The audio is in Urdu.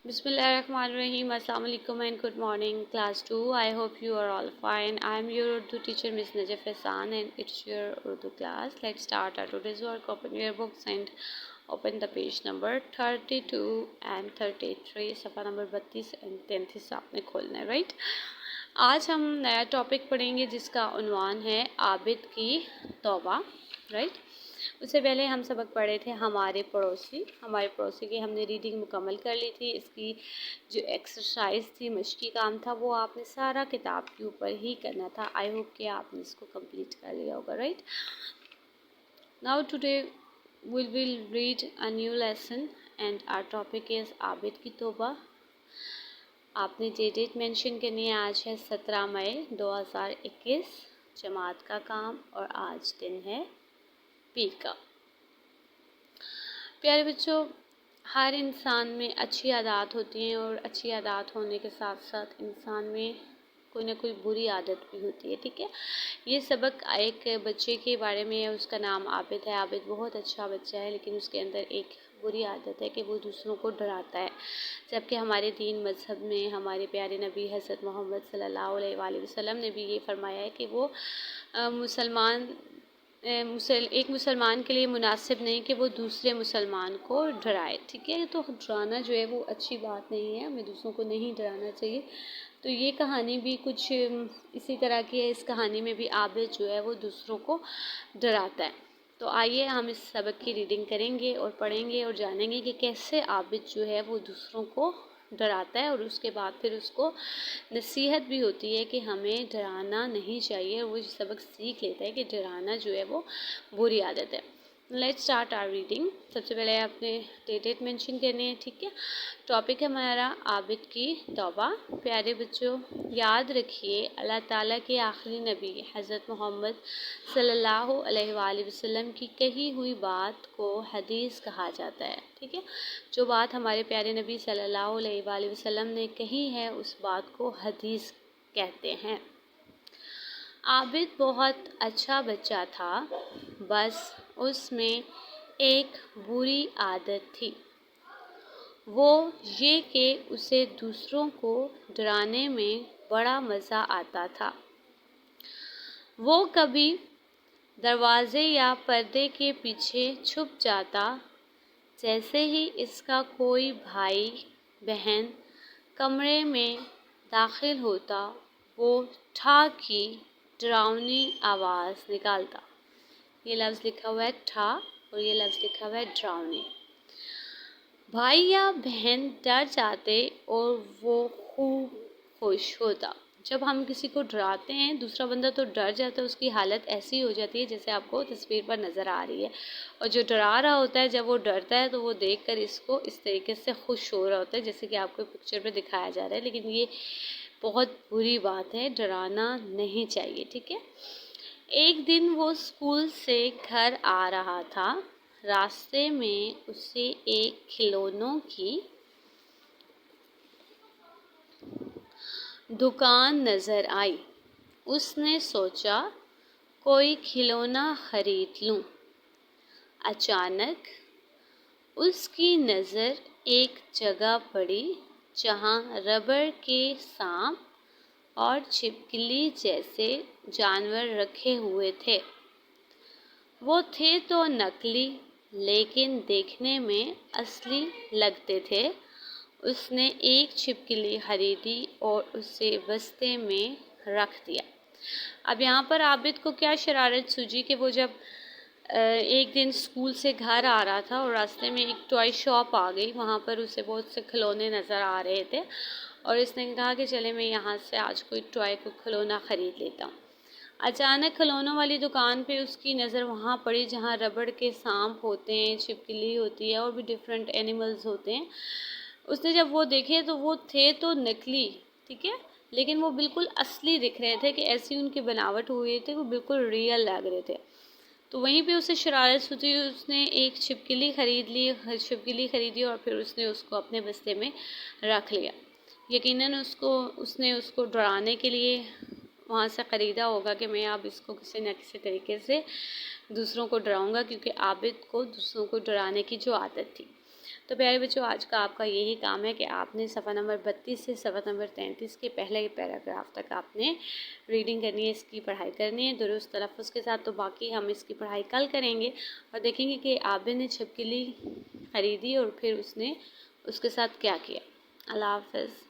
Bismillahirrahmanirrahim. Assalamu alaikum and good morning, class 2. I hope you are all fine. I am your Urdu teacher, Miss Najaf Hassan, and it's your Urdu class. Let's start our today's work. Open your books and open the page number 32 and 33. صفحہ نمبر 32 and 33 آپ نے کھولنا ہے, رائٹ. آج ہم نیا ٹاپک پڑھیں گے جس کا عنوان ہے عابد کی توبہ, رائٹ. اس سے پہلے ہم سبق پڑھے تھے ہمارے پڑوسی کی ہم نے ریڈنگ مکمل کر لی تھی. اس کی جو ایکسرسائز تھی, مشقی کام تھا, وہ آپ نے سارا کتاب کے اوپر ہی کرنا تھا. آئی ہوپ کہ آپ نے اس کو کمپلیٹ کر لیا ہوگا, right. Now today we will read a new lesson and our topic is Abid کی توبہ. آپ نے ڈیٹ مینشن کرنی ہے. آج ہے 17 مئی 2021, جماعت کا کام, اور آج دن ہے پیر کا. پیارے بچوں, ہر انسان میں اچھی عادات ہوتی ہیں اور اچھی عادات ہونے کے ساتھ ساتھ انسان میں کوئی نہ کوئی بری عادت بھی ہوتی ہے, ٹھیک ہے. یہ سبق ایک بچے کے بارے میں ہے, اس کا نام عابد ہے. عابد بہت اچھا بچہ ہے, لیکن اس کے اندر ایک بری عادت ہے کہ وہ دوسروں کو ڈراتا ہے. جبکہ ہمارے دین مذہب میں ہمارے پیارے نبی حضرت محمد صلی اللہ علیہ وآلہ وسلم نے بھی یہ فرمایا ہے کہ وہ ایک مسلمان کے لیے مناسب نہیں کہ وہ دوسرے مسلمان کو ڈرائے, ٹھیک ہے. تو ڈرانا جو ہے وہ اچھی بات نہیں ہے, ہمیں دوسروں کو نہیں ڈرانا چاہیے. تو یہ کہانی بھی کچھ اسی طرح کی ہے. اس کہانی میں بھی عابد جو ہے وہ دوسروں کو ڈراتا ہے. تو آئیے ہم اس سبق کی ریڈنگ کریں گے اور پڑھیں گے اور جانیں گے کہ کیسے عابد جو ہے وہ دوسروں کو ڈراتا ہے, اور اس کے بعد پھر اس کو نصیحت بھی ہوتی ہے کہ ہمیں ڈرانا نہیں چاہیے. وہ سبق سیکھ لیتا ہے کہ ڈرانا جو ہے وہ بری عادت ہے. Let's start our reading. سب سے پہلے آپ نے ڈیٹ مینشن کرنی ہے, ٹھیک ہے. ٹاپک ہے ہمارا عابد کی توبہ. پیارے بچوں, یاد رکھیے اللہ تعالیٰ کے آخری نبی حضرت محمد صلی اللہ علیہ وآلہ وسلم کی کہی ہوئی بات کو حدیث کہا جاتا ہے, ٹھیک ہے. جو بات ہمارے پیارے نبی صلی اللہ علیہ وآلہ وسلم نے کہی ہے اس بات کو حدیث کہتے ہیں. عابد بہت اچھا بچہ تھا, بس اس میں ایک بری عادت تھی. وہ یہ کہ اسے دوسروں کو ڈرانے میں بڑا مزہ آتا تھا. وہ کبھی دروازے یا پردے کے پیچھے چھپ جاتا. جیسے ہی اس کا کوئی بھائی بہن کمرے میں داخل ہوتا, وہ ٹھا کی ڈراؤنی آواز نکالتا. یہ لفظ لکھا ہوا ہے ٹھا, اور یہ لفظ لکھا ہوا ہے ڈراؤنی. بھائی یا بہن ڈر جاتے اور وہ خوب خوش ہوتا. جب ہم کسی کو ڈراتے ہیں دوسرا بندہ تو ڈر جاتا ہے, اس کی حالت ایسی ہو جاتی ہے جیسے آپ کو تصویر پر نظر آ رہی ہے. اور جو ڈرا رہا ہوتا ہے جب وہ ڈرتا ہے تو وہ دیکھ کر اس کو اس طریقے سے خوش ہو رہا ہوتا ہے جیسے کہ آپ کو پکچر پہ دکھایا جا رہا ہے. لیکن یہ بہت بری بات ہے, ڈرانا نہیں چاہیے, ٹھیک ہے. ایک دن وہ اسکول سے گھر آ رہا تھا. راستے میں اسے ایک کھلونوں کی دکان نظر آئی. اس نے سوچا کوئی کھلونا خرید لوں. اچانک اس کی نظر ایک جگہ پڑی جہاں ربڑ کے سانپ اور چھپکلی جیسے جانور رکھے ہوئے تھے. وہ تھے تو نکلی لیکن دیکھنے میں اصلی لگتے تھے. اس نے ایک چھپکلی خریدی اور اسے بستے میں رکھ دیا. اب یہاں پر عابد کو کیا شرارت سوچی کہ وہ جب ایک دن اسکول سے گھر آ رہا تھا اور راستے میں ایک ٹوائے شاپ آ گئی, وہاں پر اسے بہت سے کھلونے نظر آ رہے تھے, اور اس نے کہا کہ چلے میں یہاں سے آج کوئی ٹوائے کو کھلونا خرید لیتا ہوں. اچانک کھلونوں والی دکان پہ اس کی نظر وہاں پڑی جہاں ربڑ کے سانپ ہوتے ہیں, چھپکلی ہوتی ہے, اور بھی ڈفرینٹ اینیملز ہوتے ہیں. اس نے جب وہ دیکھے تو وہ تھے تو نکلی, ٹھیک ہے, لیکن وہ بالکل اصلی دکھ رہے تھے کہ ایسی ان کی بناوٹ ہوئی تھی, وہ بالکل ریئل لگ رہے تھے. تو وہیں پہ اسے شرارت ہوتی, اس نے ایک چھپکلی خریدی اور پھر اس نے اس کو اپنے بستے میں رکھ لیا. یقیناً اس نے اس کو ڈرانے کے لیے وہاں سے خریدا ہوگا کہ میں اب اس کو کسی نہ کسی طریقے سے دوسروں کو ڈراؤں گا, کیونکہ عابد کو دوسروں کو ڈرانے کی جو عادت تھی. تو پیارے بچوں، آج کا آپ کا یہی کام ہے کہ آپ نے صفحہ نمبر 32 سے صفحہ نمبر 33 کے پہلے پیراگراف تک آپ نے ریڈنگ کرنی ہے، اس کی پڑھائی کرنی ہے درست تلفظ کے ساتھ۔ تو باقی ہم اس کی پڑھائی کل کریں گے اور دیکھیں گے کہ عابد نے چھپکلی خریدی اور پھر اس نے اس کے ساتھ کیا کیا۔ اللہ حافظ۔